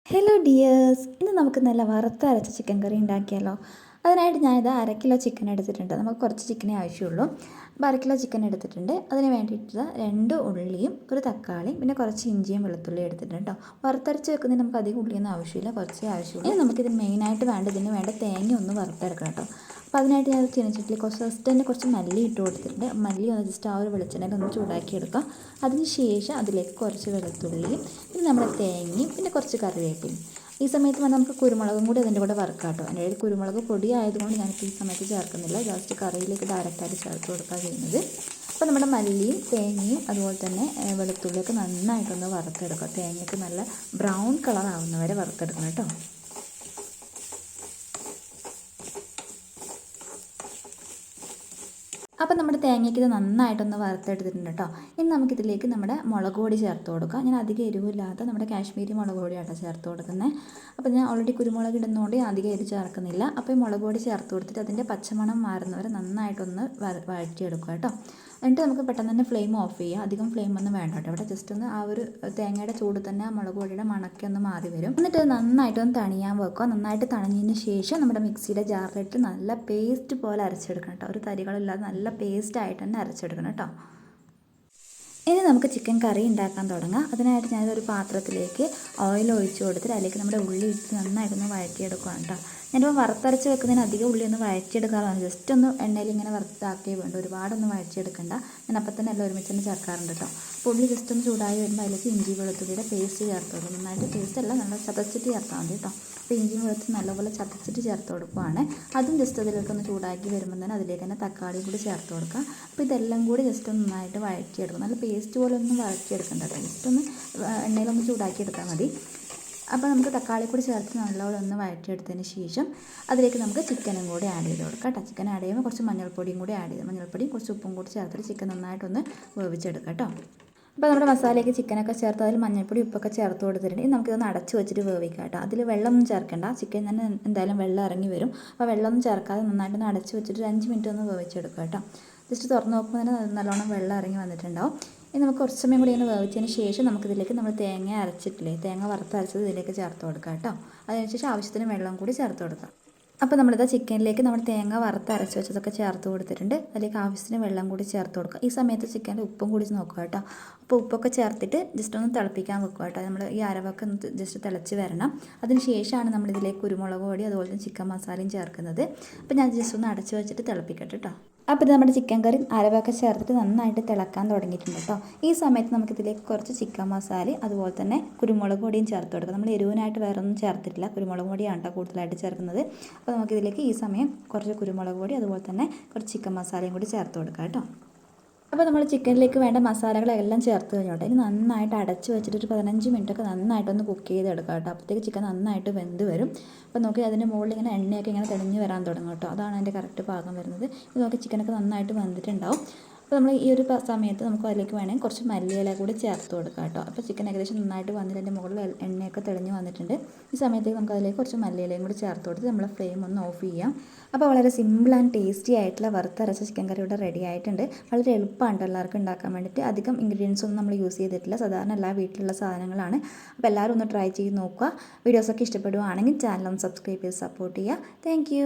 Hello dears, ഇന്ന് നമുക്ക് നല്ല വറുത്തരച്ച ചിക്കൻ കറി ഉണ്ടാക്കിയാലോ. അതിനായിട്ട് ഞാനിത് 1/2 കിലോ ചിക്കൻ എടുത്തിട്ടുണ്ട്. നമുക്ക് കുറച്ച് ചിക്കനേ ആവശ്യമുള്ളൂ. അപ്പോൾ 1/2 കിലോ ചിക്കൻ എടുത്തിട്ടുണ്ട്. അതിന് വേണ്ടിയിട്ട് 2 ഉള്ളിയും ഒരു തക്കാളിയും പിന്നെ കുറച്ച് ഇഞ്ചിയും വെളുത്തുള്ളിയും എടുത്തിട്ടുണ്ട് കേട്ടോ. വറുത്തരച്ച് വെക്കുന്നതിന് നമുക്ക് അധികം ഉള്ളിയൊന്നും ആവശ്യമില്ല, കുറച്ചേ ആവശ്യമുള്ളൂ. ഇനി നമുക്കിത് മെയിനായിട്ട് ഇതിന് വേണ്ട തേങ്ങ ഒന്ന് വറുത്തെടുക്കണം കേട്ടോ. അപ്പോൾ അതിനായിട്ട് ഞാൻ ചീനച്ചട്ടിയിൽ കുറച്ച് മല്ലി ഇട്ട് കൊടുത്തിട്ടുണ്ട്. മല്ലി ഒന്ന് ജസ്റ്റ് ആ ഒരു വെളിച്ചെണ്ണയിൽ ഒന്ന് ചൂടാക്കി എടുക്കാം. അതിന് ശേഷം അതിലേക്ക് കുറച്ച് വെളുത്തുള്ളിയും പിന്നെ നമ്മുടെ തേങ്ങയും പിന്നെ കുറച്ച് കറിവേപ്പിലയും. ഈ സമയത്ത് നമുക്ക് കുരുമുളകും കൂടി അതിൻ്റെ കൂടെ വറുക്കാം കേട്ടോ. എൻ്റെ കയ്യിൽ കുരുമുളക് പൊടി ആയതുകൊണ്ട് ഞാനിപ്പോൾ ഈ സമയത്ത് ചേർക്കുന്നില്ല, ജസ്റ്റ് കറിയിലേക്ക് ഡയറക്റ്റായിട്ട് ചേർത്ത് കൊടുക്കുക ചെയ്യുന്നത്. അപ്പോൾ നമ്മുടെ മല്ലിയും തേങ്ങയും അതുപോലെ തന്നെ വെളുത്തുള്ളിയൊക്കെ നന്നായിട്ടൊന്ന് വറുത്തെടുക്കുക. തേങ്ങയ്ക്ക് നല്ല ബ്രൗൺ കളർ ആവുന്നവരെ വറുത്തെടുക്കണം കേട്ടോ. അപ്പോൾ നമ്മുടെ തേങ്ങയ്ക്ക് ഇത് നന്നായിട്ടൊന്ന് വറുത്തെടുത്തിട്ടുണ്ട് കേട്ടോ. ഇനി നമുക്കിതിലേക്ക് നമ്മുടെ മുളക് പൊടി ചേർത്ത് കൊടുക്കാം. ഞാൻ അധികം എരിവില്ലാത്ത നമ്മുടെ കാശ്മീരി മുളക് പൊടിയാട്ടോ ചേർത്ത് കൊടുക്കുന്നത്. അപ്പോൾ ഞാൻ ഓൾറെഡി കുരുമുളക് ഇടുന്നതുകൊണ്ട് അധികം എരിവ് ചേർക്കുന്നില്ല. അപ്പോൾ ഈ മുളക് പൊടി ചേർത്ത് കൊടുത്തിട്ട് അതിൻ്റെ പച്ചമണം മാറുന്നവരെ നന്നായിട്ടൊന്ന് വഴറ്റിയെടുക്കുക കേട്ടോ. എന്നിട്ട് നമുക്ക് പെട്ടെന്ന് തന്നെ ഫ്ലെയിം ഓഫ് ചെയ്യാം. അധികം ഫ്ലെയിം ഒന്നും വേണ്ട കേട്ടോ. ഇവിടെ ജസ്റ്റ് ഒന്ന് ആ ഒരു തേങ്ങയുടെ ചൂട് തന്നെ ആ മുളക് പൊടിയുടെ മണക്കെ ഒന്ന് മാറി വരും. എന്നിട്ട് നന്നായിട്ടൊന്ന് തണിയാൻ വെക്കുക. നന്നായിട്ട് തണിഞ്ഞതിന് ശേഷം നമ്മുടെ മിക്സിയുടെ ജാറിലിട്ട് നല്ല പേസ്റ്റ് പോലെ അരച്ചെടുക്കണം കേട്ടോ. ഒരു തരികളില്ലാതെ നല്ല പേസ്റ്റായിട്ട് തന്നെ അരച്ചെടുക്കണം കേട്ടോ. ഇനി നമുക്ക് ചിക്കൻ കറി ഉണ്ടാക്കാൻ തുടങ്ങാം. അതിനായിട്ട് ഞാനൊരു പാത്രത്തിലേക്ക് ഓയിൽ ഒഴിച്ച് കൊടുത്തിട്ട് അതിലേക്ക് നമ്മുടെ ഉള്ളി ഇട്ട് നന്നായിട്ടൊന്ന് വഴറ്റിയെടുക്കുകയാണ് കേട്ടോ. ഞാനിപ്പോൾ വറുത്തരച്ച് വെക്കുന്നതിന് അധികം ഉള്ളി ഒന്ന് വഴറ്റിയെടുക്കാറാണ്. ജസ്റ്റ് ഒന്ന് എണ്ണയിൽ ഇങ്ങനെ വറുത്താക്കിയേ വേണ്ട, ഒരുപാടൊന്നും വഴറ്റിയെടുക്കണ്ട. ഞാൻ അപ്പം തന്നെ എല്ലാം ഒരുമിച്ച് തന്നെ ചേർക്കാറുണ്ട് കേട്ടോ. അപ്പോൾ ഉള്ളി ജസ്റ്റ് ഒന്ന് ചൂടായി വരുമ്പോൾ അതിലേക്ക് ഇഞ്ചി വെളുത്തുള്ളിയുടെ പേസ്റ്റ് ചേർത്ത് കൊടുക്കും. നന്നായിട്ട് പേസ്റ്റ് അല്ല, നല്ല ചതച്ചിട്ട് ചേർത്താൽ മതി കേട്ടോ. അപ്പോൾ ഇഞ്ചിയും വെളുത്തുള്ളി നല്ലപോലെ ചതച്ചിട്ട് ചേർത്ത് കൊടുക്കുവാണ്. അതും ജസ്റ്റ് അതിലേക്കൊന്ന് ചൂടാക്കി വരുമ്പോൾ തന്നെ അതിലേക്ക് തന്നെ തക്കാളി കൂടി ചേർത്ത് കൊടുക്കുക. അപ്പോൾ ഇതെല്ലാം കൂടി ജസ്റ്റ് ഒന്ന് നന്നായിട്ട് വഴറ്റിയെടുക്കും. നല്ല പേസ്റ്റ് പോലെ ഒന്നും വഴറ്റിയെടുക്കണ്ട കേട്ടോ. ജസ്റ്റ് ഒന്ന് എണ്ണയിലൊന്ന് ചൂടാക്കി എടുത്താൽ മതി. അപ്പോൾ നമുക്ക് തക്കാളി കൂടി ചേർത്ത് നല്ലപോലെ ഒന്ന് വഴറ്റിയെടുത്തതിന് ശേഷം അതിലേക്ക് നമുക്ക് ചിക്കനും കൂടി ആഡ് ചെയ്ത് കൊടുക്കാം കേട്ടോ. ചിക്കൻ ആഡ് ചെയ്യുമ്പോൾ കുറച്ച് മഞ്ഞൾപ്പൊടിയും കൂടി ആഡ് ചെയ്ത് മഞ്ഞൾപ്പൊടിയും കുറച്ച് ഉപ്പും കൂടി ചേർത്തിട്ട് ചിക്കൻ നന്നായിട്ടൊന്ന് വേവിച്ചെടുക്കാം കേട്ടോ. അപ്പോൾ നമ്മുടെ മസാലയ്ക്ക് ചിക്കനൊക്കെ ചേർത്ത് അതിൽ മഞ്ഞൾപ്പൊടി ഉപ്പൊക്കെ ചേർത്ത് കൊടുത്തിട്ടുണ്ടെങ്കിൽ നമുക്കിതൊന്ന് അടച്ച് വെച്ചിട്ട് വേവിക്കാം കേട്ടോ. അതിൽ വെള്ളമൊന്നും ചേർക്കേണ്ട, ചിക്കൻ തന്നെ എന്തായാലും വെള്ളം ഇറങ്ങി വരും. അപ്പോൾ വെള്ളമൊന്നും ചേർക്കാതെ നന്നായിട്ടൊന്ന് അടച്ച് വെച്ചിട്ട് 5 മിനിറ്റ് ഒന്ന് വേവിച്ചെടുക്കാം കേട്ടോ. ജസ്റ്റ് തുറന്ന് നോക്കുമ്പോൾ തന്നെ നല്ലോണം വെള്ളം ഇറങ്ങി വന്നിട്ടുണ്ടാവും. ഇനി നമുക്ക് കുറച്ച് സമയം കൂടി ഇങ്ങനെ വേവിച്ചതിന് ശേഷം നമുക്കിതിലേക്ക് നമ്മൾ തേങ്ങ അരച്ചിട്ടില്ലേ, തേങ്ങ വറുത്തരച്ചത് ഇതിലേക്ക് ചേർത്ത് കൊടുക്കാം കേട്ടോ. അതിനുശേഷം ആവശ്യത്തിന് വെള്ളം കൂടി ചേർത്ത് കൊടുക്കാം. അപ്പോൾ നമ്മളിത് ചിക്കനിലേക്ക് നമ്മൾ തേങ്ങ വറുത്തരച്ച് വെച്ചതൊക്കെ ചേർത്ത് കൊടുത്തിട്ടുണ്ട്. അതിലേക്ക് ആവശ്യത്തിന് വെള്ളം കൂടി ചേർത്ത് കൊടുക്കുക. ഈ സമയത്ത് ചിക്കൻ്റെ ഉപ്പും കൂടി നോക്കുക കേട്ടോ. അപ്പോൾ ഉപ്പൊക്കെ ചേർത്തിട്ട് ജസ്റ്റ് ഒന്ന് തിളപ്പിക്കാൻ വെക്കുക കേട്ടോ. നമ്മൾ ഈ അരവൊക്കെ ഒന്ന് ജസ്റ്റ് തിളച്ച് വരണം. അതിന് ശേഷമാണ് നമ്മളിതിലേക്ക് കുരുമുളക് പൊടി അതുപോലെ തന്നെ ചിക്കൻ മസാലയും ചേർക്കുന്നത്. അപ്പോൾ ഞാൻ ജസ്റ്റ് ഒന്ന് അടച്ച് വെച്ചിട്ട് തിളപ്പിക്കട്ടെ കേട്ടോ. അപ്പോൾ ഇത് നമ്മുടെ ചിക്കൻ കറി അരവൊക്കെ ചേർത്തിട്ട് നന്നായിട്ട് തിളക്കാൻ തുടങ്ങിയിട്ടുണ്ട് കേട്ടോ. ഈ സമയത്ത് നമുക്കിതിലേക്ക് കുറച്ച് ചിക്കൻ മസാല അതുപോലെ തന്നെ കുരുമുളക് പൊടിയും ചേർത്ത് കൊടുക്കുക. നമ്മൾ എരിവിനായിട്ട് വേറെ ഒന്നും ചേർത്തിട്ടില്ല, കുരുമുളക് പൊടിയാണ് കേട്ടോ കൂടുതലായിട്ട് ചേർക്കുന്നത്. അപ്പോൾ നമുക്കിതിലേക്ക് ഈ സമയം കുറച്ച് കുരുമുളക് പൊടി അതുപോലെ തന്നെ കുറച്ച് ചിക്കൻ മസാലയും കൂടി ചേർത്ത് കൊടുക്കാം കേട്ടോ. അപ്പോൾ നമ്മൾ ചിക്കനിലേക്ക് വേണ്ട മസാലകളെല്ലാം ചേർത്ത് കഴിഞ്ഞോട്ടെ. ഇനി നന്നായിട്ട് അടച്ച് വെച്ചിട്ട് ഒരു 15 മിനിറ്റൊക്കെ നന്നായിട്ടൊന്ന് കുക്ക് ചെയ്തെടുക്കാം കേട്ടോ. അപ്പോഴത്തേക്ക് ചിക്കൻ നന്നായിട്ട് വെന്ത് വരും. അപ്പോൾ നോക്കി അതിൻ്റെ മുകളിൽ ഇങ്ങനെ എണ്ണയൊക്കെ ഇങ്ങനെ തെളിഞ്ഞ് വരാൻ തുടങ്ങും കേട്ടോ. അതാണ് അതിൻ്റെ കറക്റ്റ് പാകം വരുന്നത്. ഇത് നോക്കി ചിക്കനൊക്കെ നന്നായിട്ട് വെന്തിട്ടുണ്ടാവും. അപ്പോൾ നമ്മൾ ഈ ഒരു സമയത്ത് നമുക്ക് അതിലേക്ക് വേണമെങ്കിൽ കുറച്ച് മല്ലിയില കൂടി ചേർത്ത് കൊടുക്കാം കേട്ടോ. അപ്പോൾ ചിക്കൻ ഏകദേശം നന്നായിട്ട് വന്നിട്ട് അതിൻ്റെ മുകളിൽ എണ്ണയൊക്കെ തെളിഞ്ഞ് വന്നിട്ടുണ്ട്. ഈ സമയത്തേക്ക് നമുക്ക് അതിലേക്ക് കുറച്ച് മല്ലിയിലയും കൂടി ചേർത്ത് കൊടുത്ത് നമ്മൾ ഫ്ലെയിം ഒന്ന് ഓഫ് ചെയ്യാം. അപ്പോൾ വളരെ സിമ്പിൾ ആൻഡ് ടേസ്റ്റി ആയിട്ടുള്ള വറുത്തരച്ച ചിക്കൻ കറി ഇവിടെ റെഡി ആയിട്ടുണ്ട്. വളരെ എളുപ്പമാണ് എല്ലാവർക്കും ഉണ്ടാക്കാൻ വേണ്ടിയിട്ട്. അധികം ഇൻഗ്രീഡിയൻസ് ഒന്നും നമ്മൾ യൂസ് ചെയ്തിട്ടില്ല, സാധാരണ എല്ലാ വീട്ടിലുള്ള സാധനങ്ങളാണ്. അപ്പോൾ എല്ലാവരും ഒന്ന് ട്രൈ ചെയ്ത് നോക്കുക. വീഡിയോസൊക്കെ ഇഷ്ടപ്പെടുകയാണെങ്കിൽ ചാനൽ ഒന്ന് സബ്സ്ക്രൈബ് ചെയ്ത് സപ്പോർട്ട് ചെയ്യുക. താങ്ക്